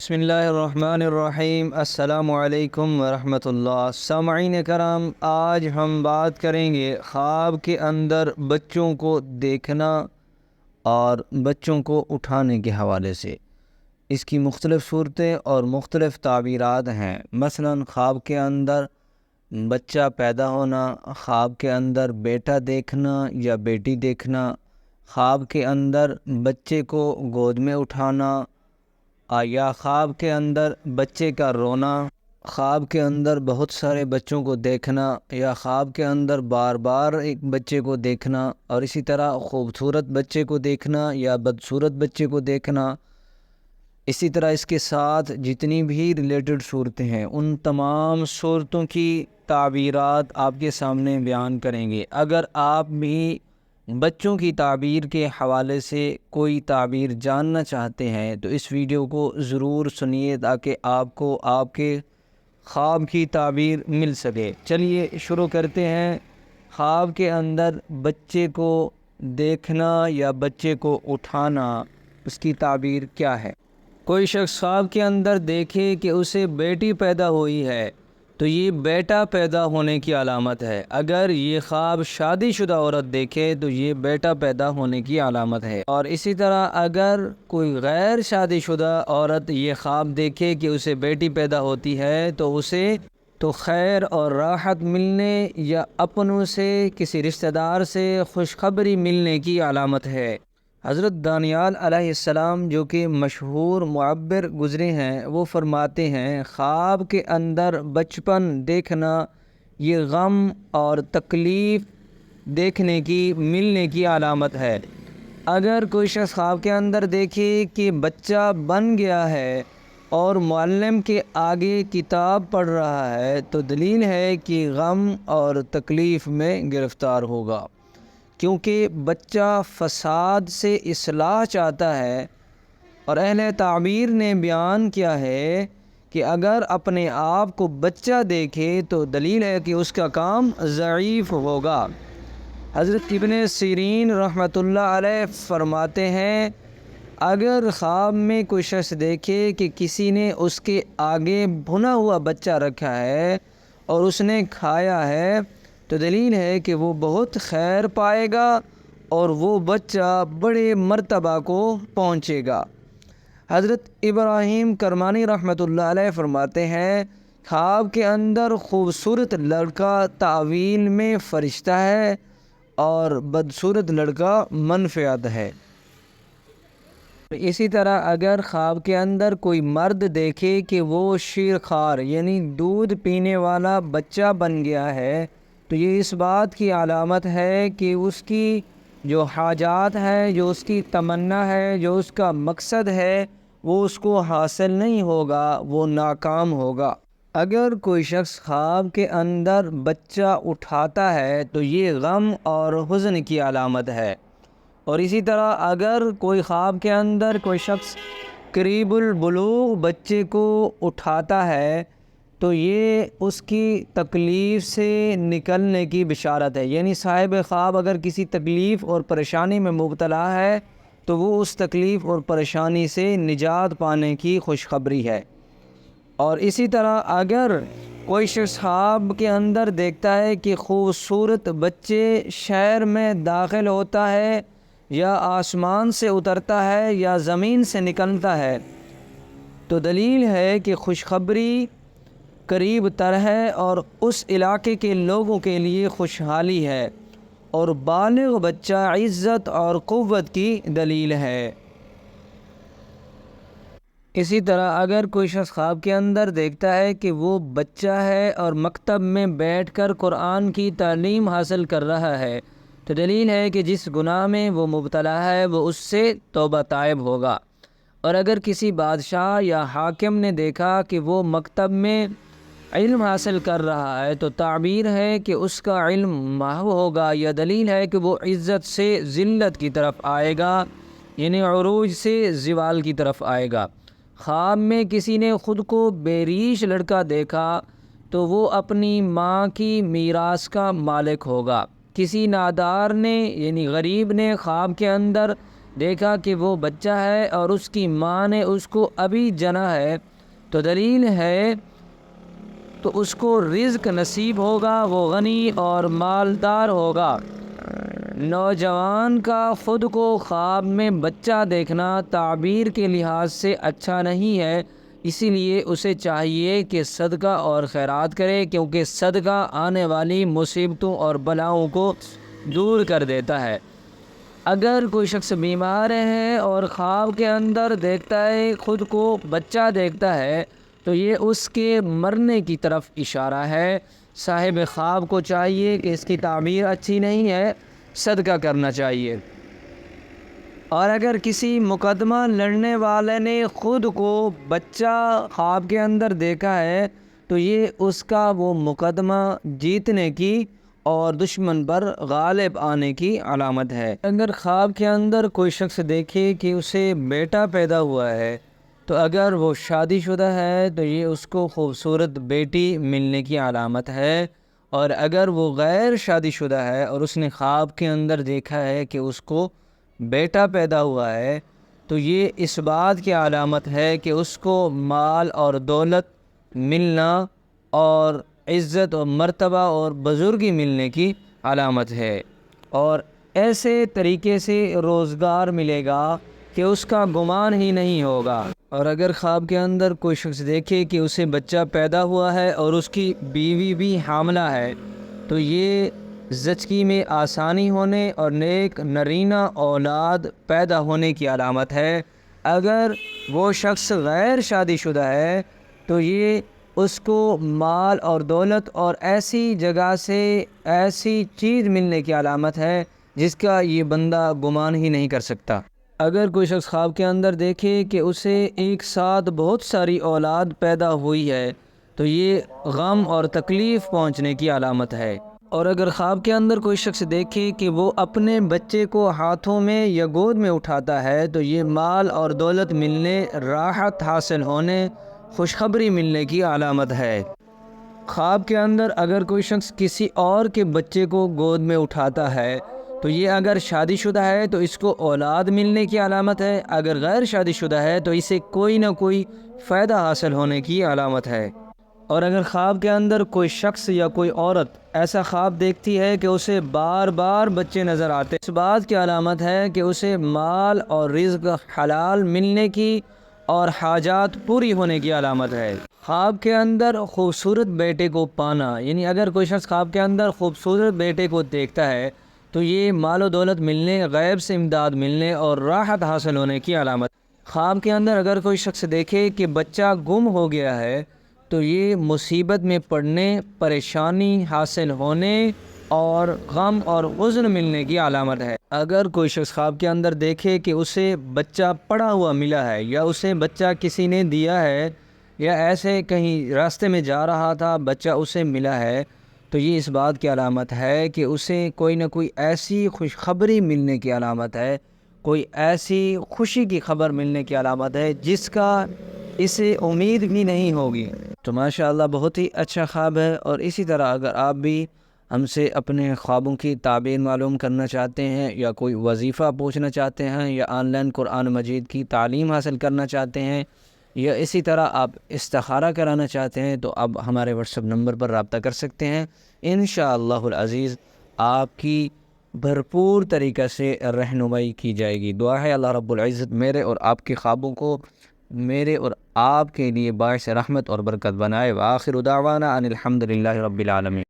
بسم اللہ الرحمن الرحیم۔ السلام علیکم ورحمۃ اللہ۔ سامعین کرام، آج ہم بات کریں گے خواب کے اندر بچوں کو دیکھنا اور بچوں کو اٹھانے کے حوالے سے۔ اس کی مختلف صورتیں اور مختلف تعبیرات ہیں۔ مثلا خواب کے اندر بچہ پیدا ہونا، خواب کے اندر بیٹا دیکھنا یا بیٹی دیکھنا، خواب کے اندر بچے کو گود میں اٹھانا، یا خواب کے اندر بچے کا رونا، خواب کے اندر بہت سارے بچوں کو دیکھنا، یا خواب کے اندر بار بار ایک بچے کو دیکھنا، اور اسی طرح خوبصورت بچے کو دیکھنا یا بدصورت بچے کو دیکھنا۔ اسی طرح اس کے ساتھ جتنی بھی ریلیٹڈ صورتیں ہیں ان تمام صورتوں کی تعبیرات آپ کے سامنے بیان کریں گے۔ اگر آپ بھی بچوں کی تعبیر کے حوالے سے کوئی تعبیر جاننا چاہتے ہیں تو اس ویڈیو کو ضرور سنیے تاکہ آپ کو آپ کے خواب کی تعبیر مل سکے۔ چلیے شروع کرتے ہیں۔ خواب کے اندر بچے کو دیکھنا یا بچے کو اٹھانا، اس کی تعبیر کیا ہے؟ کوئی شخص خواب کے اندر دیکھے کہ اسے بیٹی پیدا ہوئی ہے تو یہ بیٹا پیدا ہونے کی علامت ہے۔ اگر یہ خواب شادی شدہ عورت دیکھے تو یہ بیٹا پیدا ہونے کی علامت ہے۔ اور اسی طرح اگر کوئی غیر شادی شدہ عورت یہ خواب دیکھے کہ اسے بیٹی پیدا ہوتی ہے تو اسے خیر اور راحت ملنے یا اپنوں سے کسی رشتہ دار سے خوشخبری ملنے کی علامت ہے۔ حضرت دانیال علیہ السلام جو کہ مشہور معبر گزرے ہیں، وہ فرماتے ہیں خواب کے اندر بچپن دیکھنا یہ غم اور تکلیف دیکھنے کی ملنے کی علامت ہے۔ اگر کوئی شخص خواب کے اندر دیکھے کہ بچہ بن گیا ہے اور معلم کے آگے کتاب پڑھ رہا ہے تو دلیل ہے کہ غم اور تکلیف میں گرفتار ہوگا، کیونکہ بچہ فساد سے اصلاح چاہتا ہے۔ اور اہل تعبیر نے بیان کیا ہے کہ اگر اپنے آپ کو بچہ دیکھے تو دلیل ہے کہ اس کا کام ضعیف ہوگا۔ حضرت ابن سیرین رحمۃ اللہ علیہ فرماتے ہیں اگر خواب میں کوئی شخص دیکھے کہ کسی نے اس کے آگے بھنا ہوا بچہ رکھا ہے اور اس نے کھایا ہے تو دلیل ہے کہ وہ بہت خیر پائے گا اور وہ بچہ بڑے مرتبہ کو پہنچے گا۔ حضرت ابراہیم کرمانی رحمۃ اللہ علیہ فرماتے ہیں خواب کے اندر خوبصورت لڑکا تعویل میں فرشتہ ہے اور بدصورت لڑکا منفعت ہے۔ اسی طرح اگر خواب کے اندر کوئی مرد دیکھے کہ وہ شیرخوار یعنی دودھ پینے والا بچہ بن گیا ہے تو یہ اس بات کی علامت ہے کہ اس کی جو حاجات ہے، جو اس کی تمنا ہے، جو اس کا مقصد ہے وہ اس کو حاصل نہیں ہوگا، وہ ناکام ہوگا۔ اگر کوئی شخص خواب کے اندر بچہ اٹھاتا ہے تو یہ غم اور حزن کی علامت ہے۔ اور اسی طرح اگر کوئی خواب کے اندر کوئی شخص قریب البلوغ بچے کو اٹھاتا ہے تو یہ اس کی تکلیف سے نکلنے کی بشارت ہے، یعنی صاحب خواب اگر کسی تکلیف اور پریشانی میں مبتلا ہے تو وہ اس تکلیف اور پریشانی سے نجات پانے کی خوشخبری ہے۔ اور اسی طرح اگر کوئی شخص خواب کے اندر دیکھتا ہے کہ خوبصورت بچے شہر میں داخل ہوتا ہے یا آسمان سے اترتا ہے یا زمین سے نکلتا ہے تو دلیل ہے کہ خوشخبری قریب تر ہے اور اس علاقے کے لوگوں کے لیے خوشحالی ہے، اور بالغ بچہ عزت اور قوت کی دلیل ہے۔ اسی طرح اگر کوئی شخص خواب کے اندر دیکھتا ہے کہ وہ بچہ ہے اور مکتب میں بیٹھ کر قرآن کی تعلیم حاصل کر رہا ہے تو دلیل ہے کہ جس گناہ میں وہ مبتلا ہے وہ اس سے توبہ طائب ہوگا۔ اور اگر کسی بادشاہ یا حاکم نے دیکھا کہ وہ مکتب میں علم حاصل کر رہا ہے تو تعبیر ہے کہ اس کا علم محو ہوگا، یا دلیل ہے کہ وہ عزت سے ذلت کی طرف آئے گا، یعنی عروج سے زوال کی طرف آئے گا۔ خواب میں کسی نے خود کو بے ریش لڑکا دیکھا تو وہ اپنی ماں کی میراث کا مالک ہوگا۔ کسی نادار نے یعنی غریب نے خواب کے اندر دیکھا کہ وہ بچہ ہے اور اس کی ماں نے اس کو ابھی جنا ہے، تو دلیل ہے تو اس کو رزق نصیب ہوگا، وہ غنی اور مالدار ہوگا۔ نوجوان کا خود کو خواب میں بچہ دیکھنا تعبیر کے لحاظ سے اچھا نہیں ہے، اسی لیے اسے چاہیے کہ صدقہ اور خیرات کرے، کیونکہ صدقہ آنے والی مصیبتوں اور بلاؤں کو دور کر دیتا ہے۔ اگر کوئی شخص بیمار ہے اور خواب کے اندر دیکھتا ہے، خود کو بچہ دیکھتا ہے، تو یہ اس کے مرنے کی طرف اشارہ ہے۔ صاحب خواب کو چاہیے کہ اس کی تعبیر اچھی نہیں ہے، صدقہ کرنا چاہیے۔ اور اگر کسی مقدمہ لڑنے والے نے خود کو بچہ خواب کے اندر دیکھا ہے، تو یہ اس کا وہ مقدمہ جیتنے کی اور دشمن پر غالب آنے کی علامت ہے۔ اگر خواب کے اندر کوئی شخص دیکھے کہ اسے بیٹا پیدا ہوا ہے، تو اگر وہ شادی شدہ ہے تو یہ اس کو خوبصورت بیٹی ملنے کی علامت ہے، اور اگر وہ غیر شادی شدہ ہے اور اس نے خواب کے اندر دیکھا ہے کہ اس کو بیٹا پیدا ہوا ہے، تو یہ اس بات کی علامت ہے کہ اس کو مال اور دولت ملنا اور عزت اور مرتبہ اور بزرگی ملنے کی علامت ہے، اور ایسے طریقے سے روزگار ملے گا کہ اس کا گمان ہی نہیں ہوگا۔ اور اگر خواب کے اندر کوئی شخص دیکھے کہ اسے بچہ پیدا ہوا ہے اور اس کی بیوی بھی حاملہ ہے، تو یہ زچگی میں آسانی ہونے اور نیک نرینہ اولاد پیدا ہونے کی علامت ہے۔ اگر وہ شخص غیر شادی شدہ ہے تو یہ اس کو مال اور دولت اور ایسی جگہ سے ایسی چیز ملنے کی علامت ہے جس کا یہ بندہ گمان ہی نہیں کر سکتا۔ اگر کوئی شخص خواب کے اندر دیکھے کہ اسے ایک ساتھ بہت ساری اولاد پیدا ہوئی ہے، تو یہ غم اور تکلیف پہنچنے کی علامت ہے۔ اور اگر خواب کے اندر کوئی شخص دیکھے کہ وہ اپنے بچے کو ہاتھوں میں یا گود میں اٹھاتا ہے، تو یہ مال اور دولت ملنے، راحت حاصل ہونے، خوشخبری ملنے کی علامت ہے۔ خواب کے اندر اگر کوئی شخص کسی اور کے بچے کو گود میں اٹھاتا ہے، تو یہ اگر شادی شدہ ہے تو اس کو اولاد ملنے کی علامت ہے، اگر غیر شادی شدہ ہے تو اسے کوئی نہ کوئی فائدہ حاصل ہونے کی علامت ہے۔ اور اگر خواب کے اندر کوئی شخص یا کوئی عورت ایسا خواب دیکھتی ہے کہ اسے بار بار بچے نظر آتے، اس بات کی علامت ہے کہ اسے مال اور رزق حلال ملنے کی اور حاجات پوری ہونے کی علامت ہے۔ خواب کے اندر خوبصورت بیٹے کو پانا، یعنی اگر کوئی شخص خواب کے اندر خوبصورت بیٹے کو دیکھتا ہے تو یہ مال و دولت ملنے، غیب سے امداد ملنے اور راحت حاصل ہونے کی علامت۔ خواب کے اندر اگر کوئی شخص دیکھے کہ بچہ گم ہو گیا ہے، تو یہ مصیبت میں پڑنے، پریشانی حاصل ہونے اور غم اور حزن ملنے کی علامت ہے۔ اگر کوئی شخص خواب کے اندر دیکھے کہ اسے بچہ پڑا ہوا ملا ہے، یا اسے بچہ کسی نے دیا ہے، یا ایسے کہیں راستے میں جا رہا تھا بچہ اسے ملا ہے، تو یہ اس بات کی علامت ہے کہ اسے کوئی نہ کوئی ایسی خوشخبری ملنے کی علامت ہے، کوئی ایسی خوشی کی خبر ملنے کی علامت ہے جس کا اسے امید بھی نہیں ہوگی۔ تو ماشاءاللہ بہت ہی اچھا خواب ہے۔ اور اسی طرح اگر آپ بھی ہم سے اپنے خوابوں کی تعبیر معلوم کرنا چاہتے ہیں، یا کوئی وظیفہ پوچھنا چاہتے ہیں، یا آن لائن قرآن مجید کی تعلیم حاصل کرنا چاہتے ہیں، یا اسی طرح آپ استخارہ کرانا چاہتے ہیں، تو اب ہمارے واٹس ایپ نمبر پر رابطہ کر سکتے ہیں۔ انشاءاللہ العزیز آپ کی بھرپور طریقہ سے رہنمائی کی جائے گی۔ دعا ہے اللہ رب العزت میرے اور آپ کے خوابوں کو میرے اور آپ کے لیے باعث رحمت اور برکت بنائے۔ وآخر دعوانا ان الحمد للہ رب العالمین۔